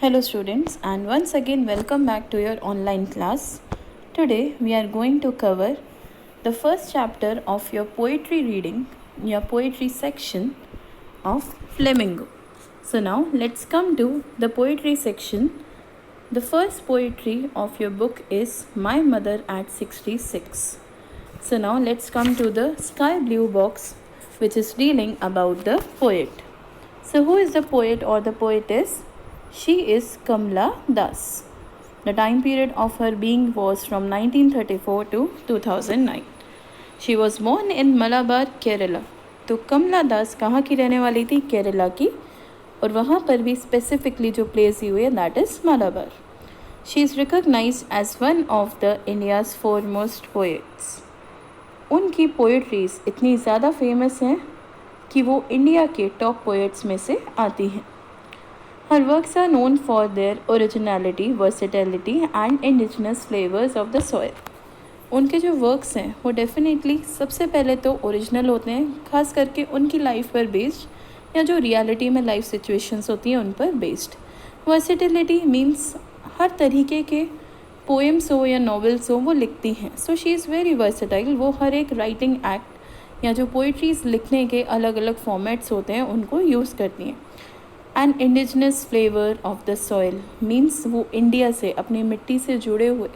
Hello students, and once again welcome back to your online class. Today we are going to cover the first chapter of your poetry reading, your poetry section of Flamingo. So now let's come to the poetry section. The first poetry of your book is My Mother at 66. So now let's come to the sky blue box, which is dealing about the poet. So who is the poet or the poetess? She is Kamla Das. The time period of her being was from 1934 to 2009. She was born in Malabar, Kerala. तो कमला दास कहाँ की रहने वाली थी? केरला की, और वहाँ पर भी स्पेसिफिकली जो प्लेस हुई है that is Malabar. She is recognised as one of the India's foremost poets. उनकी पोएट्रीज इतनी ज़्यादा फेमस हैं कि वो इंडिया के टॉप पोएट्स में से आती हैं. Her works are known for their originality, versatility and indigenous flavors of the soil. उनके जो वर्क्स हैं वो डेफिनेटली सबसे पहले तो ओरिजिनल होते हैं, खास करके उनकी लाइफ पर बेस्ड या जो रियलिटी में लाइफ सिचुएशंस होती हैं उन पर बेस्ड. वर्सेटिलिटी मीन्स हर तरीके के पोएम्स हो या नॉवेल्स हो वो लिखती हैं. So she is very versatile. वो हर एक राइटिंग एक्ट या जो पोइट्रीज़ लिखने के अलग अलग फॉर्मेट्स होते हैं उनको यूज़ करती हैं. And indigenous flavour of the soil means वो इंडिया से, अपनी मिट्टी से जुड़े हुए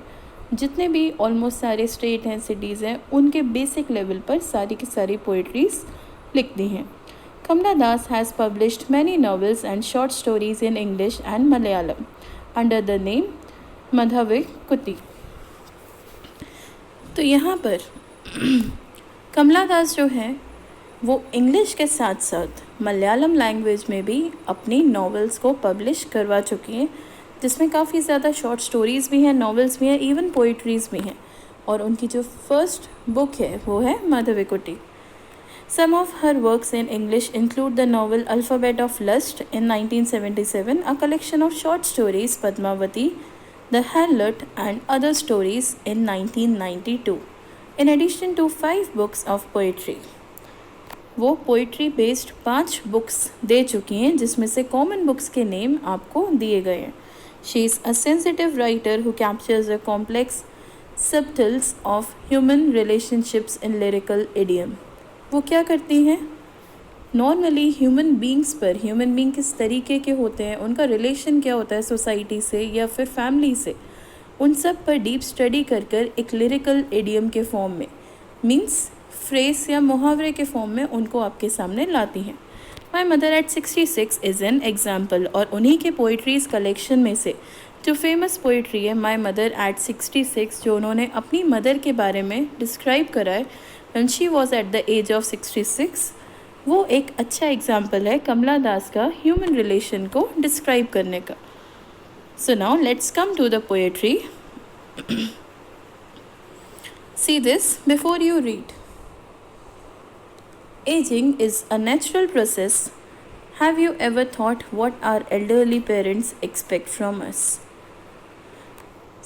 जितने भी ऑलमोस्ट सारे स्टेट हैं, सिटीज़ हैं, उनके बेसिक लेवल पर सारी की सारी पोइट्रीज़ लिखती हैं. Kamala Das has published many novels and short stories in English and Malayalam under the name Madhavikutty. तो यहाँ पर कमला दास जो है वो इंग्लिश के साथ साथ मलयालम लैंग्वेज में भी अपनी नॉवेल्स को पब्लिश करवा चुकी हैं, जिसमें काफ़ी ज़्यादा शॉर्ट स्टोरीज़ भी हैं, नॉवेल्स भी हैं, इवन पोइट्रीज़ भी हैं. और उनकी जो फर्स्ट बुक है वो है Madhavikutty. Some of her works in English include the novel Alphabet of Lust in 1977, a collection of short stories Padmavati, the harlot and other stories in 1992, in addition to 5 books of poetry. वो poetry based 5 books दे चुकी हैं, जिसमें से common books के name आपको दिए गए हैं. She is a sensitive writer who captures the complex subtleties of human relationships in lyrical idiom. वो क्या करती हैं? नॉर्मली ह्यूमन बींग्स पर, ह्यूमन बींग किस तरीके के होते हैं, उनका रिलेशन क्या होता है सोसाइटी से या फिर फैमिली से, उन सब पर डीप स्टडी कर कर एक लिरिकल इडियम के फॉर्म में, मीन्स फ्रेस या मुहावरे के फॉर्म में उनको आपके सामने लाती हैं. My mother eight 66 is an example. और उन्हीं के पोइट्रीज़ कलेक्शन में से जो फेमस पोइट्री है माई मदर एट 66, जो उन्होंने अपनी मदर के बारे में डिस्क्राइब करा है when she was at the age of 66, वो एक अच्छा एग्जाम्पल है कमला दास का ह्यूमन रिलेशन को डिस्क्राइब करने का. So now let's come to the poetry. See this before you read. Aging is a natural process. Have you ever thought what our elderly parents expect from us?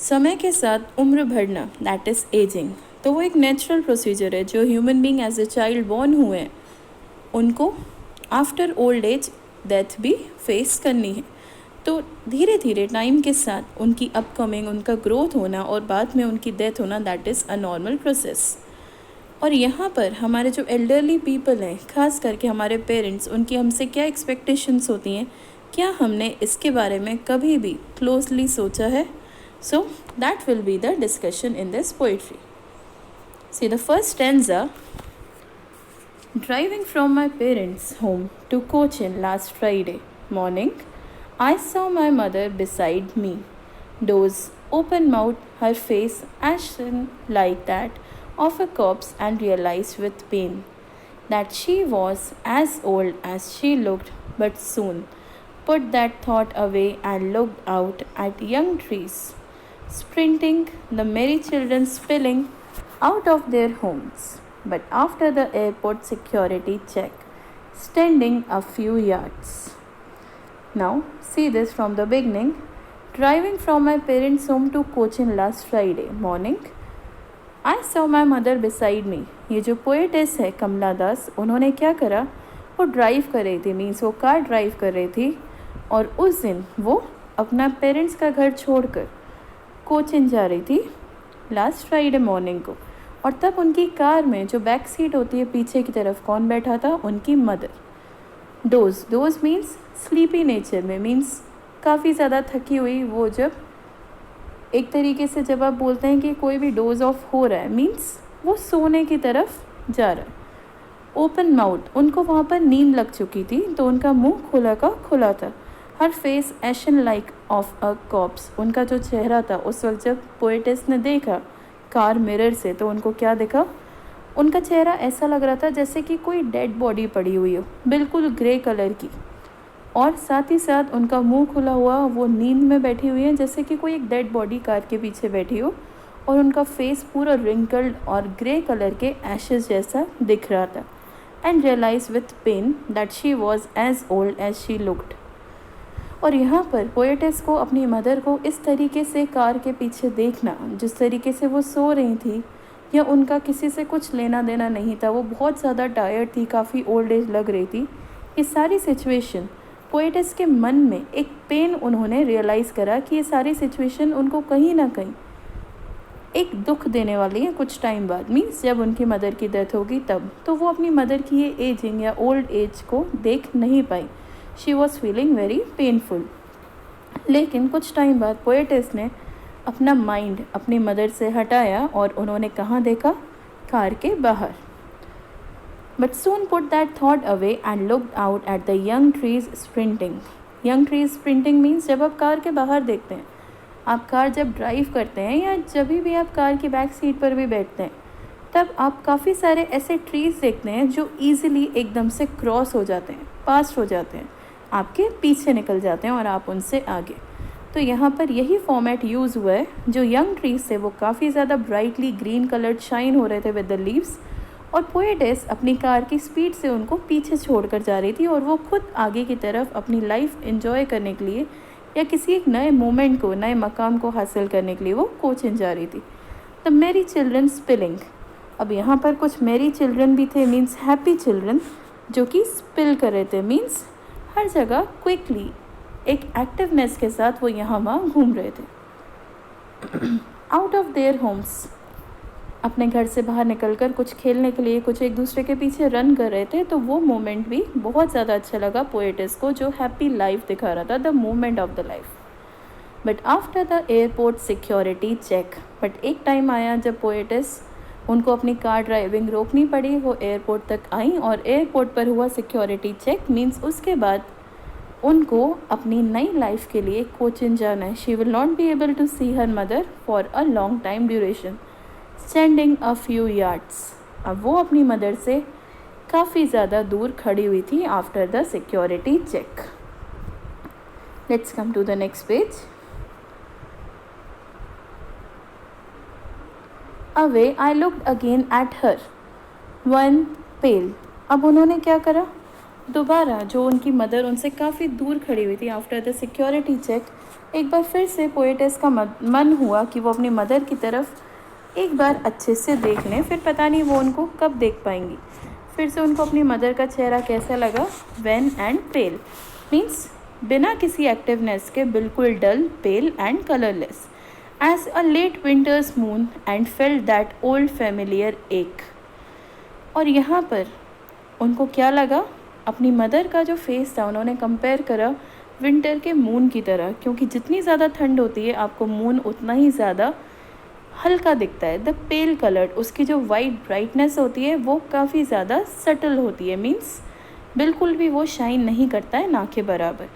समय के साथ उम्र बढ़ना, that is ageing. तो वो एक natural procedure है जो human being as a child born हुए हैं उनको आफ्टर ओल्ड एज डेथ भी फेस करनी है. तो धीरे धीरे टाइम के साथ उनकी अपकमिंग, उनका ग्रोथ होना और बाद में उनकी डेथ होना, that is a normal process. और यहाँ पर हमारे जो एल्डरली पीपल हैं, ख़ास करके हमारे पेरेंट्स, उनकी हमसे क्या एक्सपेक्टेशंस होती हैं, क्या हमने इसके बारे में कभी भी क्लोजली सोचा है? So that will be the discussion in this poetry. See the first stanza. Driving from my parents home to Cochin last Friday morning, I saw my mother beside me, doze open mouth, her face ashen like that of a corpse, and realized with pain that she was as old as she looked, but soon put that thought away and looked out at young trees sprinting, the merry children spilling out of their homes, but after the airport security check, standing a few yards. Now see this from the beginning. Driving from my parents' home to Cochin last Friday morning, I saw my mother beside मी. ये जो poetess है कमला दास, उन्होंने क्या करा? वो drive कर रही थी, मीन्स वो कार ड्राइव कर रही थी, और उस दिन वो अपना पेरेंट्स का घर छोड़कर कोचिन जा रही थी लास्ट फ्राइडे मॉर्निंग को, और तब उनकी कार में जो बैक सीट होती है पीछे की तरफ कौन बैठा था? उनकी mother. Dose means sleepy nature में, मीन्स काफ़ी ज़्यादा थकी हुई। वो जब एक तरीके से जब आप बोलते हैं कि कोई भी डोज ऑफ हो रहा है, मीन्स वो सोने की तरफ जा रहा है। ओपन माउथ, उनको वहाँ पर नींद लग चुकी थी तो उनका मुंह खुला का खुला था। Her face ashen like of a corpse, उनका जो चेहरा था उस वक्त जब पोएटेस ने देखा कार मिरर से तो उनको क्या दिखा? उनका चेहरा ऐसा लग रहा था जैसे कि कोई डेड बॉडी पड़ी हुई हो, बिल्कुल ग्रे कलर की, और साथ ही साथ उनका मुंह खुला हुआ, वो नींद में बैठी हुई है जैसे कि कोई एक डेड बॉडी कार के पीछे बैठी हो, और उनका फेस पूरा रिंकल्ड और ग्रे कलर के एशेस जैसा दिख रहा था। And realise with pain that she was as old as she looked. और यहाँ पर पोएटेस को अपनी मदर को इस तरीके से कार के पीछे देखना, जिस तरीके से वो सो रही थी, या उनका किसी से कुछ लेना देना नहीं था, वो बहुत ज़्यादा टायर्ड थी, काफ़ी ओल्ड एज लग रही थी, ये सारी सिचुएशन पोएटेस के मन में एक पेन, उन्होंने रियलाइज़ करा कि ये सारी सिचुएशन उनको कहीं ना कहीं एक दुख देने वाली है कुछ टाइम बाद, मीन्स जब उनकी मदर की डेथ होगी तब। तो वो अपनी मदर की ये एजिंग या ओल्ड एज को देख नहीं पाई। She was feeling very painful. लेकिन कुछ टाइम बाद पोएटेस ने अपना माइंड अपनी मदर से हटाया और उन्होंने कहाँ देखा? कार के बाहर। But soon put that thought away and looked out at the young trees sprinting. Young trees sprinting means जब आप कार के बाहर देखते हैं, आप कार जब ड्राइव करते हैं या जब भी आप कार की बैक सीट पर भी बैठते हैं, तब आप काफ़ी सारे ऐसे ट्रीज़ देखते हैं जो ईजिली एकदम से क्रॉस हो जाते हैं, पास हो जाते हैं, आपके पीछे निकल जाते हैं और आप उनसे आगे। तो यहाँ पर यही फॉर्मेट यूज़ हुआ है। जो यंग ट्रीज थे वो काफ़ी ज़्यादा ब्राइटली ग्रीन कलर्ड शाइन हो रहे थे विद द लीव्स, और पोएटेस अपनी कार की स्पीड से उनको पीछे छोड़कर जा रही थी, और वो खुद आगे की तरफ अपनी लाइफ एंजॉय करने के लिए या किसी एक नए मोमेंट को, नए मकाम को हासिल करने के लिए वो कोचिन जा रही थी। द मेरी चिल्ड्रन स्पिलिंग, अब यहाँ पर कुछ मेरी चिल्ड्रन भी थे, मीन्स हैप्पी चिल्ड्रन, जो कि स्पिल कर रहे थे, मीन्स हर जगह क्विकली एक एक्टिवनेस के साथ वो यहाँ वहाँ घूम रहे थे। आउट ऑफ देयर होम्स, अपने घर से बाहर निकलकर कुछ खेलने के लिए, कुछ एक दूसरे के पीछे रन कर रहे थे। तो वो मोमेंट भी बहुत ज़्यादा अच्छा लगा पोएटेस को, जो हैप्पी लाइफ दिखा रहा था, the moment of the life. But after the airport security check, but एक टाइम आया जब पोएटेस, उनको अपनी कार ड्राइविंग रोकनी पड़ी, वो एयरपोर्ट तक आई और एयरपोर्ट पर हुआ सिक्योरिटी चेक, मीन्स उसके बाद उनको अपनी नई लाइफ के लिए कोचिन जाना है। She will not be able to see her mother for a long time duration, standing a few yards. अब वो अपनी मदर से काफ़ी ज़्यादा दूर खड़ी हुई थी after the security check. Let's come to the next page. Away I looked again at her wan pale. अब उन्होंने क्या करा? दोबारा जो उनकी मदर उनसे काफ़ी दूर खड़ी हुई थी आफ्टर द सिक्योरिटी चेक, एक बार फिर से पोएटेस का मन हुआ कि वो अपनी मदर की तरफ एक बार अच्छे से देख लें, फिर पता नहीं वो उनको कब देख पाएंगी। फिर से उनको अपनी मदर का चेहरा कैसा लगा? वेन एंड पेल, मीन्स बिना किसी एक्टिवनेस के, बिल्कुल dull, pale and colourless, as a late winter's moon and felt that old familiar ache. और यहाँ पर उनको क्या लगा? अपनी मदर का जो फेस था उन्होंने कंपेयर करा विंटर के मून की तरह, क्योंकि जितनी ज़्यादा ठंड होती है आपको मून उतना ही ज़्यादा हल्का दिखता है। द पेल कलर्ड, उसकी जो वाइट ब्राइटनेस होती है वो काफ़ी ज़्यादा सटल होती है, मीन्स बिल्कुल भी वो शाइन नहीं करता है ना के बराबर।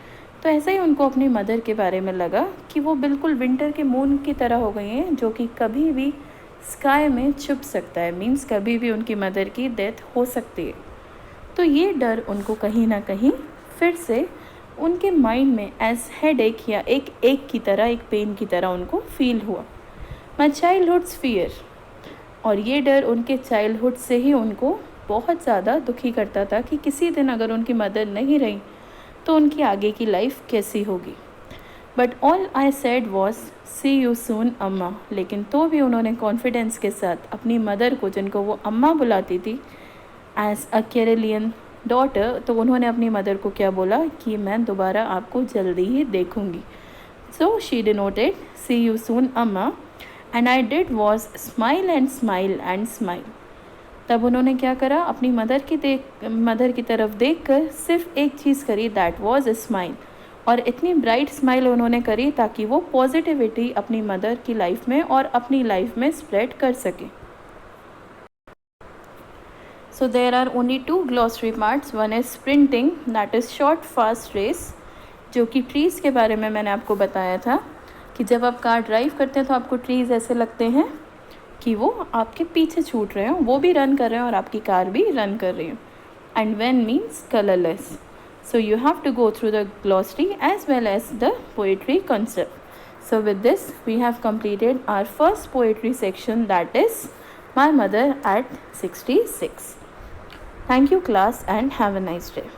तो ऐसा ही उनको अपनी मदर के बारे में लगा कि वो बिल्कुल विंटर के मून की तरह हो गई हैं, जो कि कभी भी स्काई में छुप सकता है, मीन्स कभी भी उनकी मदर की डेथ हो सकती है। तो ये डर उनको कहीं ना कहीं फिर से उनके माइंड में एज हेड एक या एक की तरह, एक पेन की तरह उनको फील हुआ। माई चाइल्डहुड्स फियर, और ये डर उनके चाइल्डहुड से ही उनको बहुत ज़्यादा दुखी करता था कि किसी दिन अगर उनकी मदर नहीं रही तो उनकी आगे की लाइफ कैसी होगी। But all I said was see you soon Amma, लेकिन तो भी उन्होंने कॉन्फिडेंस के साथ अपनी मदर को, जिनको वो अम्मा बुलाती थी एज अ केरलियन डॉटर, तो उन्होंने अपनी मदर को क्या बोला कि मैं दोबारा आपको जल्दी ही देखूंगी। So she denoted, see you soon, Amma. And I did was smile and smile and smile. तब उन्होंने क्या करा, अपनी मदर की तरफ देखकर सिर्फ एक चीज़ करी, दैट वाज अ स्माइल. और इतनी ब्राइट स्माइल उन्होंने करी ताकि वो पॉजिटिविटी अपनी मदर की लाइफ में और अपनी लाइफ में स्प्रेड कर सके. So there are only two glossary parts. One is sprinting, that is short fast race, जो कि ट्रीज़ के बारे में मैंने आपको बताया था कि जब आप कार ड्राइव करते हैं तो आपको ट्रीज़ ऐसे लगते हैं कि वो आपके पीछे छूट रहे हो, वो भी रन कर रहे हैं और आपकी कार भी रन कर रही हो. And when means colourless. So you have to go through the glossary as well as the poetry concept. So with this we have completed our first poetry section, that is My Mother at 66. Thank you class and have a nice day.